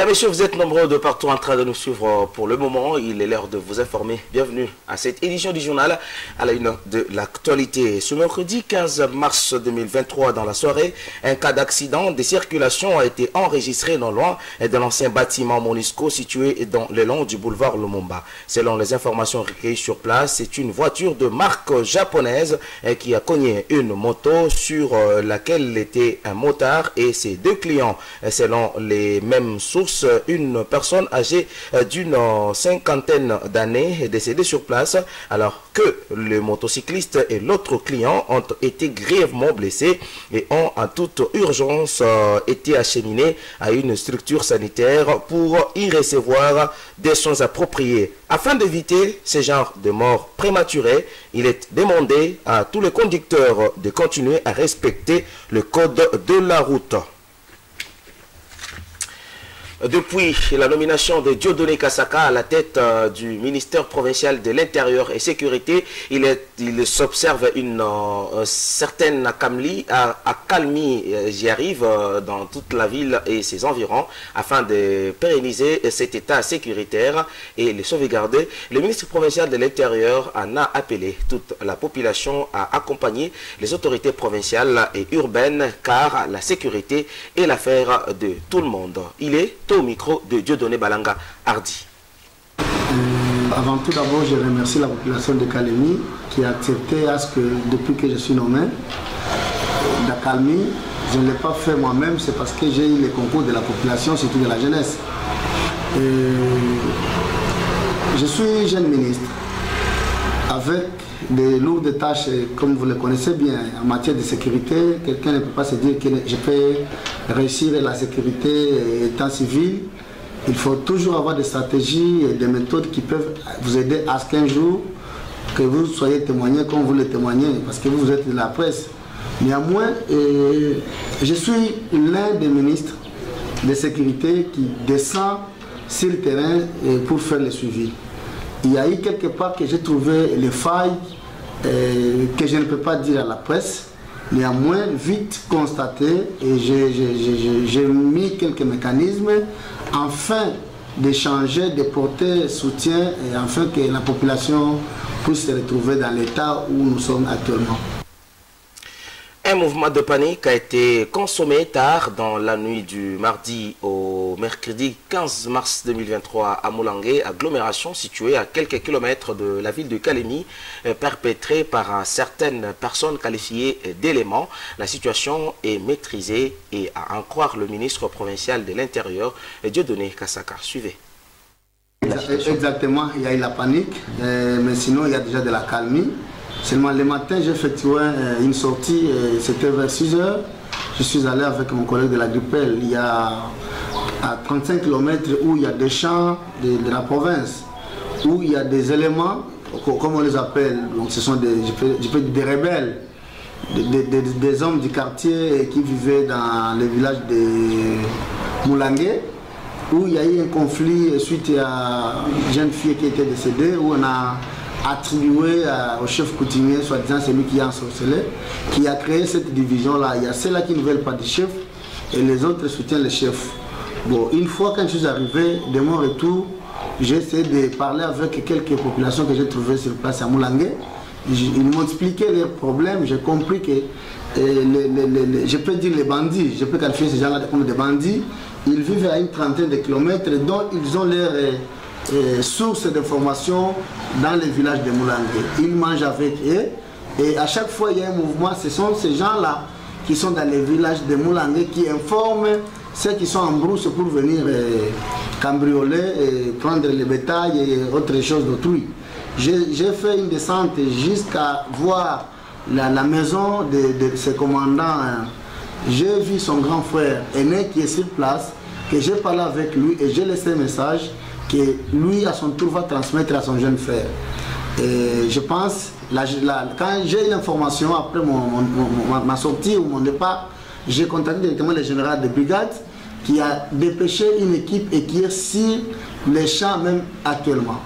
messieurs, vous êtes nombreux de partout en train de nous suivre pour le moment. Il est l'heure de vous informer. Bienvenue à cette édition du journal à la une de l'actualité. Ce mercredi 15 mars 2023, dans la soirée, un cas d'accident de circulation a été enregistré non loin de l'ancien bâtiment Monisco situé dans le long du boulevard Lumumba. Selon les informations recueillies sur place, c'est une voiture de marque japonaise qui a cogné une moto sur laquelle était un motard et ses deux clients. Selon les mêmes sources, une personne âgée d'une cinquantaine d'années est décédée sur place alors que le motocycliste et l'autre client ont été grièvement blessés et ont en toute urgence été acheminés à une structure sanitaire pour y recevoir des soins appropriés. Afin d'éviter ce genre de mort prématurée, il est demandé à tous les conducteurs de continuer à respecter le code de la route. Depuis la nomination de Dieudonné Kasaka à la tête du ministère provincial de l'Intérieur et Sécurité, il s'observe une certaine accalmie, j'y arrive, dans toute la ville et ses environs, afin de pérenniser cet état sécuritaire et le sauvegarder. Le ministre provincial de l'Intérieur en a appelé toute la population à accompagner les autorités provinciales et urbaines, car la sécurité est l'affaire de tout le monde. Il est au micro de Dieudonné Balanga Hardy. Avant tout d'abord, je remercie la population de Kalemi qui a accepté à ce que depuis que je suis nommé d'accalmie, je ne l'ai pas fait moi-même, c'est parce que j'ai eu les concours de la population, surtout de la jeunesse. Je suis jeune ministre avec des lourdes tâches, comme vous le connaissez bien, en matière de sécurité. Quelqu'un ne peut pas se dire que je peux réussir la sécurité étant civil. Il faut toujours avoir des stratégies et des méthodes qui peuvent vous aider à ce qu'un jour, que vous soyez témoigné comme vous le témoignez, parce que vous êtes de la presse. Néanmoins, je suis l'un des ministres de sécurité qui descend sur le terrain pour faire le suivi. Il y a eu quelque part que j'ai trouvé les failles que je ne peux pas dire à la presse. Néanmoins, vite constaté, et j'ai mis quelques mécanismes afin d'échanger, de porter soutien et afin que la population puisse se retrouver dans l'état où nous sommes actuellement. Un mouvement de panique a été consommé tard dans la nuit du mardi au mercredi 15 mars 2023 à Moulangué, agglomération située à quelques kilomètres de la ville de Kalemi, perpétrée par certaines personnes qualifiées d'éléments. La situation est maîtrisée et à en croire le ministre provincial de l'Intérieur, Dieudonné Kasaka. Suivez. Exactement, il y a eu la panique, mais sinon il y a déjà de la calmie. Seulement le matin, j'ai effectué une sortie, c'était vers 6 h. Je suis allé avec mon collègue de la Grippel. Il y a à 35 km où il y a des champs de la province, où il y a des éléments, comme on les appelle, donc ce sont des rebelles, des hommes du quartier qui vivaient dans le village de Moulangué, où il y a eu un conflit suite à une jeune fille qui était décédée, où on a attribué au chef coutumier, soi-disant celui qui a ensorcelé, qui a créé cette division-là. Il y a ceux-là qui ne veulent pas de chef et les autres soutiennent le chef. Bon, une fois quand je suis arrivé, de mon retour, j'ai essayé de parler avec quelques populations que j'ai trouvées sur place à Moulangué. Ils m'ont expliqué leurs problèmes, j'ai compris que, je peux dire les bandits, je peux qualifier ces gens-là comme des bandits, ils vivent à une trentaine de kilomètres, dont ils ont leurs sources d'informations dans les villages de Moulangué. Ils mangent avec eux et à chaque fois il y a un mouvement, ce sont ces gens-là qui sont dans les villages de Moulangué qui informent ceux qui sont en brousse pour venir cambrioler et prendre le bétail et autres choses d'autrui. J'ai fait une descente jusqu'à voir la maison de ce commandant. J'ai vu son grand frère aîné qui est sur place, que j'ai parlé avec lui et j'ai laissé un message que lui à son tour va transmettre à son jeune frère. Et je pense, quand j'ai eu l'information après ma sortie ou mon départ, j'ai contacté directement le général de brigade qui a dépêché une équipe et qui est sur les champs même actuellement.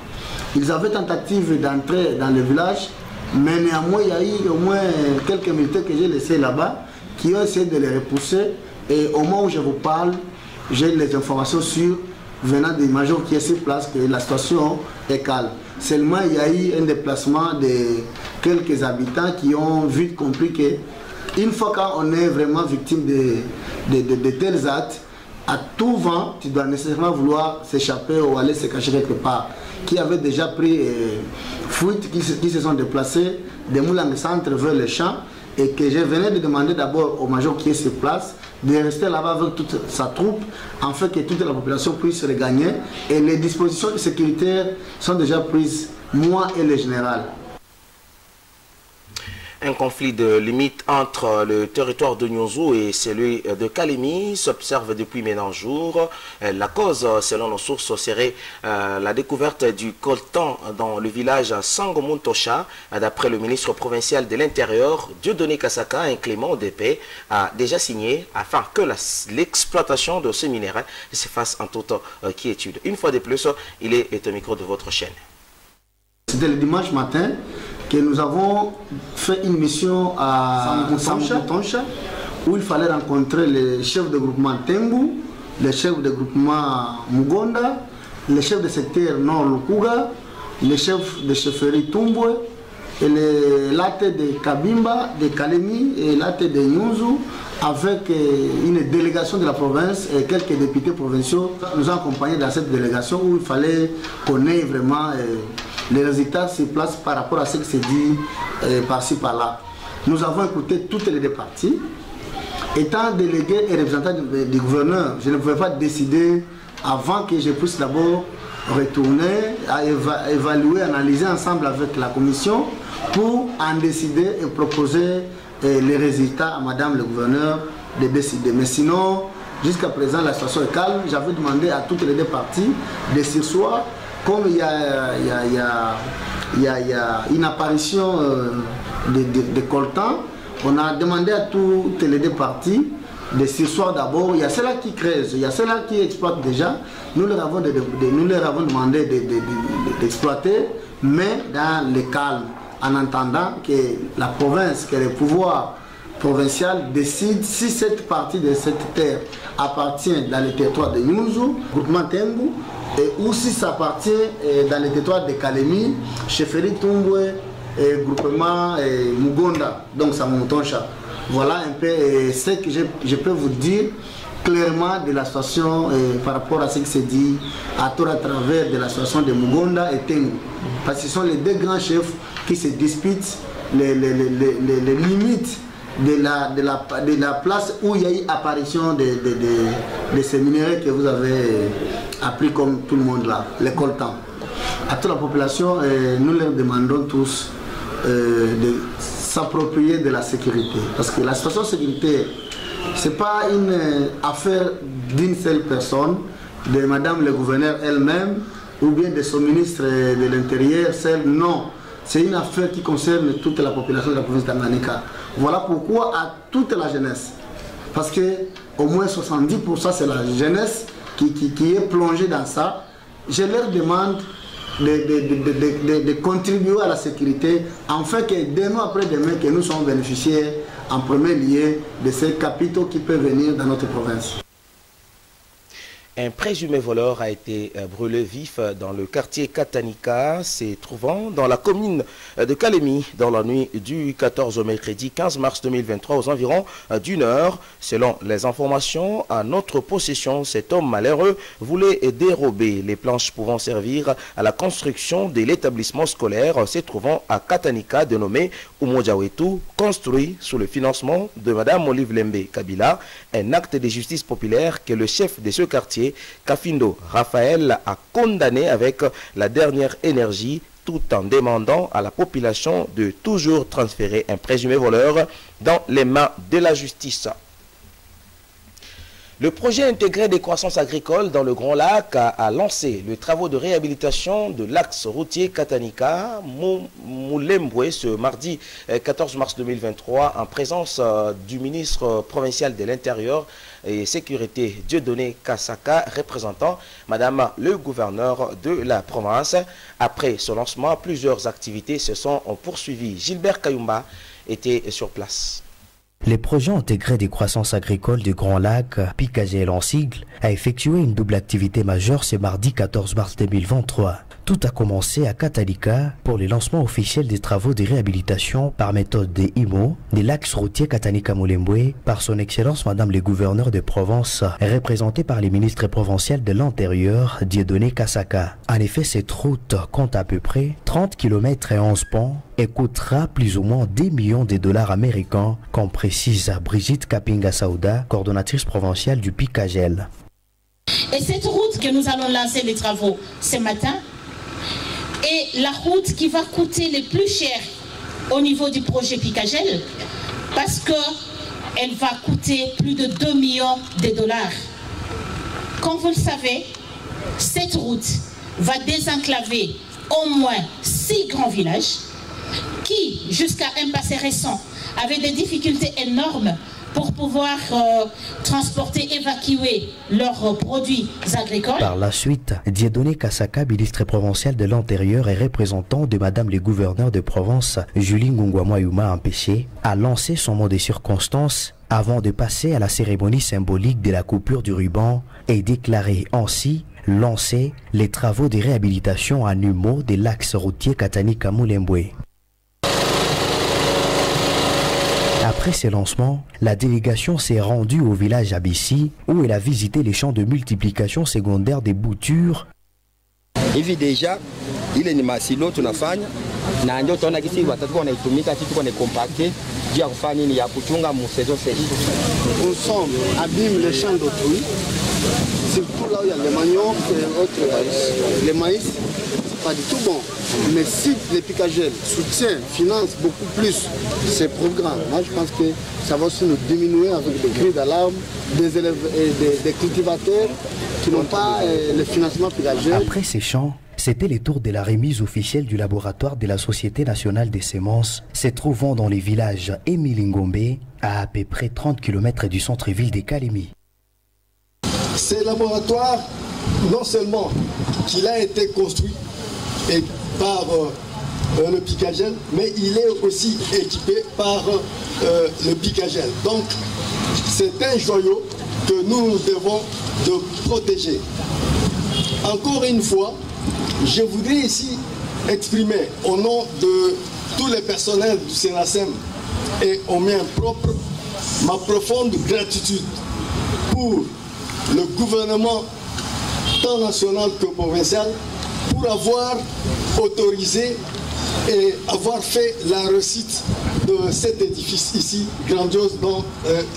Ils avaient tentative d'entrer dans le village, mais néanmoins il y a eu au moins quelques militaires que j'ai laissés là-bas qui ont essayé de les repousser et au moment où je vous parle, j'ai les informations sur venant des majors qui est sur place que la situation est calme. Seulement, il y a eu un déplacement de quelques habitants qui ont vite compris que une fois qu'on est vraiment victime de tels actes, à tout vent, tu dois nécessairement vouloir s'échapper ou aller se cacher quelque part. Qui avaient déjà pris fuite, qui se sont déplacés des Moulang Centre vers les champs, et que je venais de demander d'abord au major qui est sur place de rester là-bas avec toute sa troupe, afin que toute la population puisse regagner. Et les dispositions sécuritaires sont déjà prises, moi et le général. Un conflit de limite entre le territoire de Nyonzo et celui de Kalemi s'observe depuis maintenant jours. La cause, selon nos sources, serait la découverte du coltan dans le village Sangomuntosha. D'après le ministre provincial de l'Intérieur, Dieudonné Kasaka, un clément de paix a déjà signé afin que l'exploitation de ce minerai se fasse en toute quiétude. Une fois de plus, il est au micro de votre chaîne. C'était le dimanche matin que nous avons fait une mission à Sangomuntosha où il fallait rencontrer les chefs de groupement Tengu, les chefs de groupement Mugonda, les chefs de secteur Nord Lukuga, les chefs de chefferie Tumbwe, et les lattes de Kabimba, de Kalemi et lattes de Nyonzo, avec une délégation de la province et quelques députés provinciaux nous ont accompagnés dans cette délégation où il fallait qu'on ait vraiment les résultats sur place par rapport à ce qui s'est dit par-ci par-là. Nous avons écouté toutes les deux parties. Étant délégué et représentant du gouverneur, je ne pouvais pas décider avant que je puisse d'abord retourner à évaluer, analyser ensemble avec la commission pour en décider et proposer les résultats à madame le gouverneur de décider. Mais sinon, jusqu'à présent, la situation est calme. J'avais demandé à toutes les deux parties de sursoir, comme il y a une apparition de coltan, on a demandé à toutes les deux parties de sursoir d'abord. Il y a ceux-là qui creusent, il y a ceux-là qui exploitent déjà. Nous leur avons demandé d'exploiter, mais dans le calme, en entendant que la province, que le pouvoir provincial décide si cette partie de cette terre appartient dans le territoire de Nyonzo, groupement Tengu, ou si ça appartient dans le territoire de Kalemi, chefferie Tumbwe, groupement Mugonda, donc Sangomuntosha. Voilà un peu ce que je peux vous dire clairement de la situation par rapport à ce qui s'est dit à travers de la situation de Mugonda et Tengu. Parce que ce sont les deux grands chefs qui se disputent les limites de la place où il y a eu apparition de ces minéraux que vous avez appris comme tout le monde là, les coltans. À toute la population, nous leur demandons tous de s'approprier de la sécurité. Parce que la situation de sécurité, ce n'est pas une affaire d'une seule personne, de madame le gouverneur elle-même, ou bien de son ministre de l'Intérieur, seul, non. C'est une affaire qui concerne toute la population de la province d'Tanganyika. Voilà pourquoi à toute la jeunesse, parce que au moins 70% c'est la jeunesse qui est plongée dans ça, je leur demande de contribuer à la sécurité, afin que demain après demain, que nous soyons bénéficiaires en premier lieu de ces capitaux qui peuvent venir dans notre province. Un présumé voleur a été brûlé vif dans le quartier Katanika, se trouvant dans la commune de Kalemi dans la nuit du 14 au mercredi 15 mars 2023 aux environs d'1 heure. Selon les informations à notre possession, cet homme malheureux voulait dérober les planches pouvant servir à la construction de l'établissement scolaire se trouvant à Katanika dénommé Umojawetu, construit sous le financement de Madame Olive Lembe Kabila, un acte de justice populaire que le chef de ce quartier Kafindo Raphaël a condamné avec la dernière énergie, tout en demandant à la population de toujours transférer un présumé voleur dans les mains de la justice. Le projet intégré des croissances agricoles dans le Grand Lac a lancé les travaux de réhabilitation de l'axe routier Katanika-Moulembwe ce mardi 14 mars 2023 en présence du ministre provincial de l'Intérieur et Sécurité Dieudonné Kasaka, représentant Madame le gouverneur de la province. Après ce lancement, plusieurs activités se sont poursuivies. Gilbert Kayumba était sur place. Les projets intégrés des croissances agricoles du Grand Lac, PICAGEL en sigle, a effectué une double activité majeure ce mardi 14 mars 2023. Tout a commencé à Katalika pour le lancement officiel des travaux de réhabilitation par méthode des IMO de l'axe routier Katanika-Mulembwe par son Excellence Madame le Gouverneur de Provence, représenté par les ministres provinciaux de l'Intérieur, Dieudonné Kasaka. En effet, cette route compte à peu près 30 km et 11 ponts et coûtera plus ou moins 10 millions de dollars américains, comme précise Brigitte Kapinga-Saouda, coordonnatrice provinciale du PICAGEL. Et cette route que nous allons lancer les travaux ce matin est la route qui va coûter le plus cher au niveau du projet PICAGEL parce qu'elle va coûter plus de 2 millions de dollars. Comme vous le savez, cette route va désenclaver au moins 6 grands villages qui, jusqu'à un passé récent, avaient des difficultés énormes pour pouvoir transporter, évacuer leurs produits agricoles. Par la suite, Dieudonné Kasaka, ministre provincial de l'Intérieur et représentant de Madame le Gouverneur de Provence, Julie Ngungwa-Moyouma Empêché, a lancé son mot de circonstance avant de passer à la cérémonie symbolique de la coupure du ruban et déclarer ainsi lancer les travaux de réhabilitation à Numo de l'axe routier Katanika-Mulembwe. Après ces lancements, la délégation s'est rendue au village Abissi où elle a visité les champs de multiplication secondaire des boutures. Hivi deja ile ni masilo tunafanya na ndio tunaona kisi watatu wanaitumika sisi tuko compacté juu ya kufanya nini ya kuchunga msezo sasa. Ensemble abîme les champs d'autrui, surtout là où il y a les manioc et autres maïs. Les maïs c'est pas du tout bon. Mais si les PICAGEL soutient, finance beaucoup plus ces programmes, moi je pense que ça va aussi nous diminuer avec des cris d'alarme, des élèves et des cultivateurs qui n'ont pas le financement PICAGEL. Après ces champs, c'était le tour de la remise officielle du laboratoire de la Société nationale des semences, se trouvant dans les villages Emilingombe, à peu près 30 km du centre-ville de Kalemi. Ces laboratoires, non seulement qu'il a été construit et par le PICAGEL, mais il est aussi équipé par le PICAGEL. Donc, c'est un joyau que nous devons de protéger. Encore une fois, je voudrais ici exprimer au nom de tous les personnels du SENASEM et au mien propre ma profonde gratitude pour le gouvernement tant national que provincial pour avoir autorisé et avoir fait la réussite de cet édifice ici, grandiose dans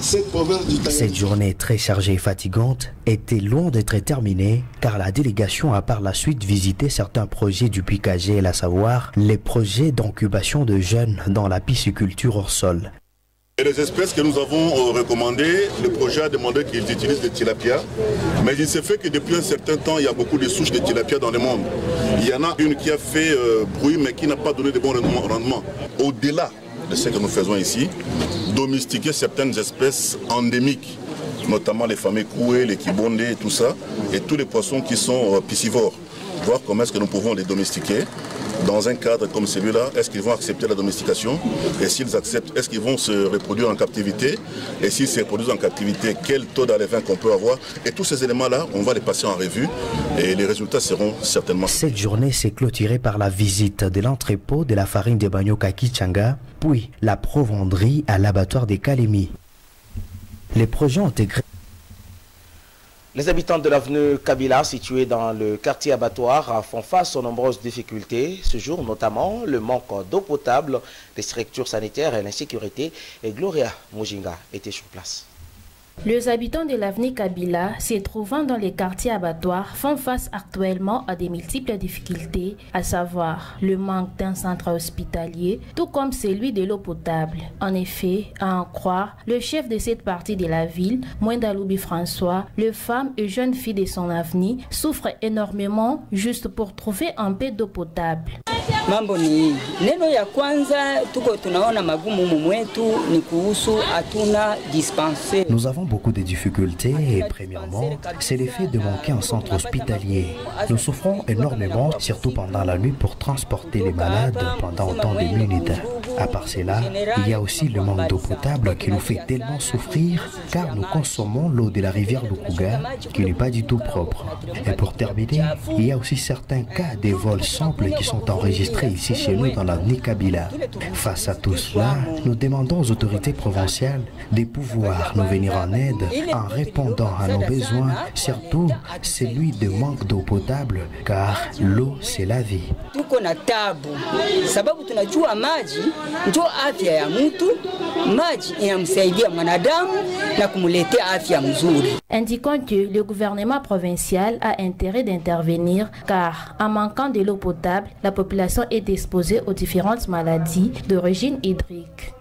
cette province du Tanganyika. Cette journée très chargée et fatigante était loin d'être terminée car la délégation a par la suite visité certains projets du PICAGEL, à savoir les projets d'incubation de jeunes dans la pisciculture hors sol. Et les espèces que nous avons recommandées, le projet a demandé qu'ils utilisent des tilapia, mais il se fait que depuis un certain temps, il y a beaucoup de souches de tilapia dans le monde. Il y en a une qui a fait bruit, mais qui n'a pas donné de bons rendements. Au-delà de ce que nous faisons ici, domestiquer certaines espèces endémiques, notamment les fameux koué, les kibondé et tout ça, et tous les poissons qui sont piscivores. Voir comment est-ce que nous pouvons les domestiquer. Dans un cadre comme celui-là, est-ce qu'ils vont accepter la domestication? Et s'ils acceptent, est-ce qu'ils vont se reproduire en captivité? Et s'ils se reproduisent en captivité, quel taux d'allévin qu'on peut avoir? Et tous ces éléments-là, on va les passer en revue et les résultats seront certainement... Cette journée s'est clôturée par la visite de l'entrepôt de la farine de manioc à Kichanga, puis la provenderie à l'abattoir des Kalemi. Les projets intégrés. Les habitants de l'avenue Kabila, située dans le quartier abattoir, font face aux nombreuses difficultés. Ce jour, notamment, le manque d'eau potable, des structures sanitaires et l'insécurité. Et Gloria Mujinga était sur place. Les habitants de l'avenue Kabila, se trouvant dans les quartiers abattoirs, font face actuellement à de multiples difficultés, à savoir le manque d'un centre hospitalier, tout comme celui de l'eau potable. En effet, à en croire, le chef de cette partie de la ville, Mwendaloubi François, les femmes et jeunes filles de son avenue souffrent énormément juste pour trouver un peu d'eau potable. Mambo ni neno ya kwanza tuko tunaona magumu mumwetu ni kuhusu hatuna dispensaire. Nous avons beaucoup de difficultés et premièrement, c'est l'effet de manquer un centre hospitalier. Nous souffrons énormément, surtout pendant la nuit, pour transporter les malades pendant autant de minutes. À part cela, il y a aussi le manque d'eau potable qui nous fait tellement souffrir car nous consommons l'eau de la rivière Lukuga qui n'est pas du tout propre. Et pour terminer, il y a aussi certains cas des vols simples qui sont enregistrés ici chez nous dans l'avenue Kabila. Face à tout cela, nous demandons aux autorités provinciales de pouvoir nous venir en aide en répondant à nos besoins, surtout celui de manque d'eau potable car l'eau c'est la vie. Sababu tunajua maji ndio afya ya mtu, maji inamsaidia mwanadamu na kumletea afya mzuri. Indiquant que le gouvernement provincial a intérêt d'intervenir car en manquant de l'eau potable, la population est exposée aux différentes maladies d'origine hydrique.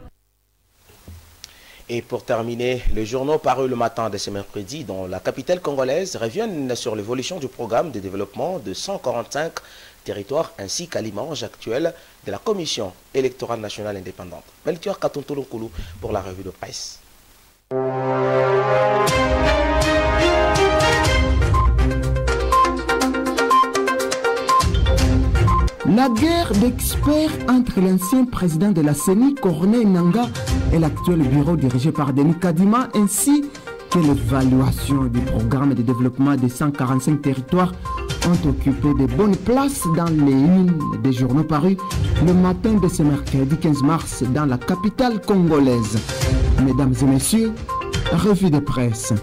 Et pour terminer, les journaux parus le matin de ce mercredi dans la capitale congolaise reviennent sur l'évolution du programme de développement de 145 territoires ainsi qu'à l'image actuelle de la Commission électorale nationale indépendante. Melchior Katontolo-Koulou pour la revue de presse. La guerre d'experts entre l'ancien président de la CENI, Corneille Nangaa, et l'actuel bureau dirigé par Denis Kadima, ainsi que l'évaluation du programme de développement des 145 territoires ont occupé de bonnes places dans les unes des journaux parus le matin de ce mercredi 15 mars dans la capitale congolaise. Mesdames et messieurs, revue de presse.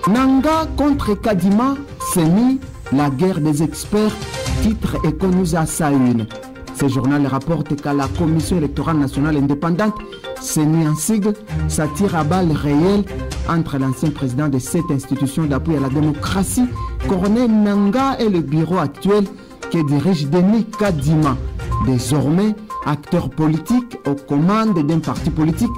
Nangaa contre Kadima, CENI, la guerre des experts, titre Econews à sa une. Ce journal rapporte qu'à la Commission électorale nationale indépendante, CENI en sigle, ça tire à balles réelles entre l'ancien président de cette institution d'appui à la démocratie, Corneille Nangaa, et le bureau actuel que dirige Denis Kadima. Désormais, acteur politique aux commandes d'un parti politique,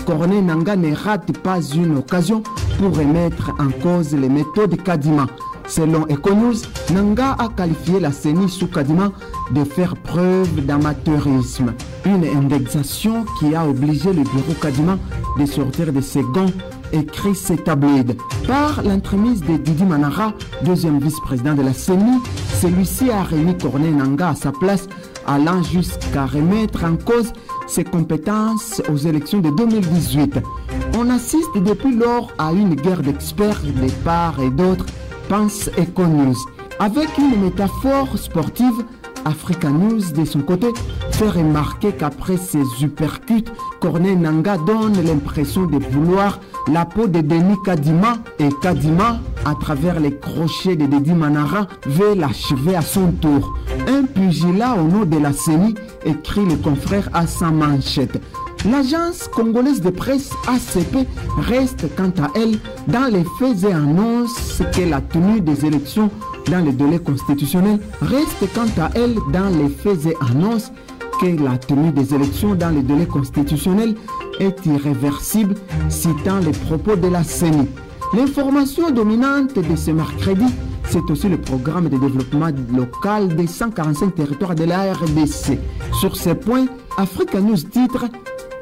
Corneille Nangaa ne rate pas une occasion pour remettre en cause les méthodes Kadima. Selon Econews, Nangaa a qualifié la CENI sous Kadima de faire preuve d'amateurisme. Une indexation qui a obligé le bureau Kadima de sortir de ses gants, écrit ces tabloïds. Par l'entremise de Didi Manara, deuxième vice-président de la CENI, celui-ci a remis Corneille Nangaa à sa place, allant jusqu'à remettre en cause ses compétences aux élections de 2018. On assiste depuis lors à une guerre d'experts de part et d'autre, pense Econews. Avec une métaphore sportive, Africa News, de son côté, fait remarquer qu'après ses uppercuts, Corneille Nangaa donne l'impression de vouloir la peau de Denis Kadima, et Kadima, à travers les crochets de Didi Manara, veut l'achever à son tour. Un pugilat au nom de la CENI, écrit le confrère à sa manchette. L'agence congolaise de presse ACP reste quant à elle dans les faits et annonce que la tenue des élections dans le délai constitutionnel reste quant à elle dans les faits et annonce que la tenue des élections dans le délai constitutionnel est irréversible, citant les propos de la CENI. L'information dominante de ce mercredi, c'est aussi le programme de développement local des 145 territoires de la RDC. Sur ces points, Africa News titre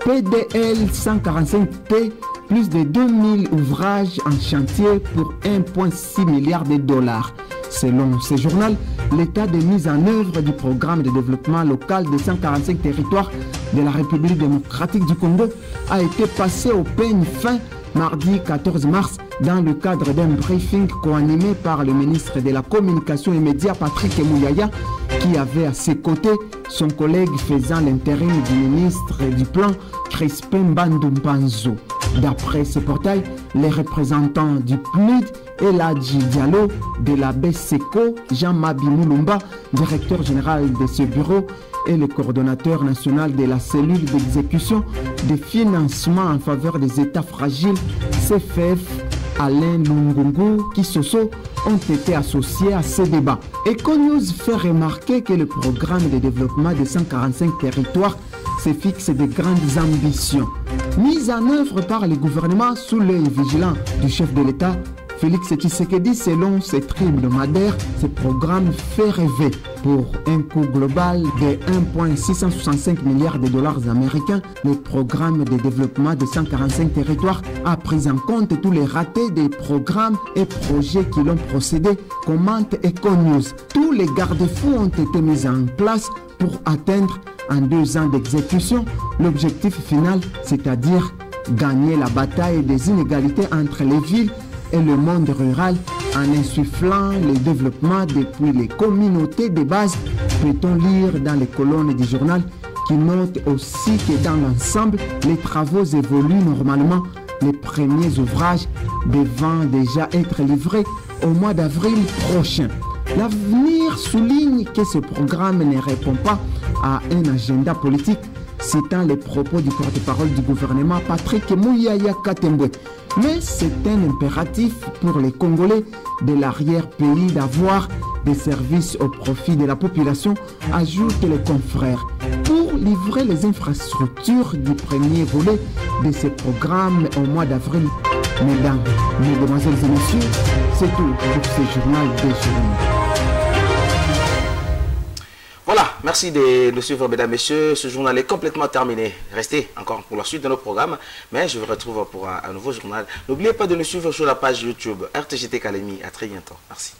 PDL 145T, plus de 2000 ouvrages en chantier pour 1,6 milliard de dollars. Selon ce journal, l'état de mise en œuvre du programme de développement local des 145 territoires de la République démocratique du Congo a été passé au peigne fin mardi 14 mars dans le cadre d'un briefing co-animé par le ministre de la Communication et Médias Patrick Mouyaya, qui avait à ses côtés son collègue faisant l'intérim du ministre du Plan Crispin Bandou Mpanzo. D'après ce portail, les représentants du PNUD et Ladji Diallo de la BSECO, Jean-Mabi Moulumba, directeur général de ce bureau, et le coordonnateur national de la cellule d'exécution de financement en faveur des États fragiles, CFF, Alain Lungungu Kisoso, ont été associés à ces débats. Econews fait remarquer que le programme de développement des 145 territoires se fixe de grandes ambitions. Mise en œuvre par le gouvernement sous l'œil vigilant du chef de l'État, Félix Tshisekedi, selon ses hebdomadaires, ce programme fait rêver. Pour un coût global de 1,665 milliards de dollars américains, le programme de développement de 145 territoires a pris en compte tous les ratés des programmes et projets qui l'ont procédé, commente EcoNews. Tous les garde-fous ont été mis en place pour atteindre en 2 ans d'exécution l'objectif final, c'est-à-dire gagner la bataille des inégalités entre les villes et le monde rural en insufflant le développement depuis les communautés de base, peut-on lire dans les colonnes du journal qui note aussi que dans l'ensemble, les travaux évoluent normalement. Les premiers ouvrages devant déjà être livrés au mois d'avril prochain. L'avenir souligne que ce programme ne répond pas à un agenda politique, citant les propos du porte-parole du gouvernement Patrick Mouyaya Katembwe. Mais c'est un impératif pour les Congolais de l'arrière-pays d'avoir des services au profit de la population, ajoutent les confrères. Pour livrer les infrastructures du premier volet de ce programme au mois d'avril. Mesdames, mesdemoiselles et messieurs, c'est tout pour ce journal des journaux. Voilà, merci de nous suivre, mesdames, messieurs. Ce journal est complètement terminé. Restez encore pour la suite de nos programmes, mais je vous retrouve pour un nouveau journal. N'oubliez pas de nous suivre sur la page YouTube RTGT Kalemi. À très bientôt. Merci.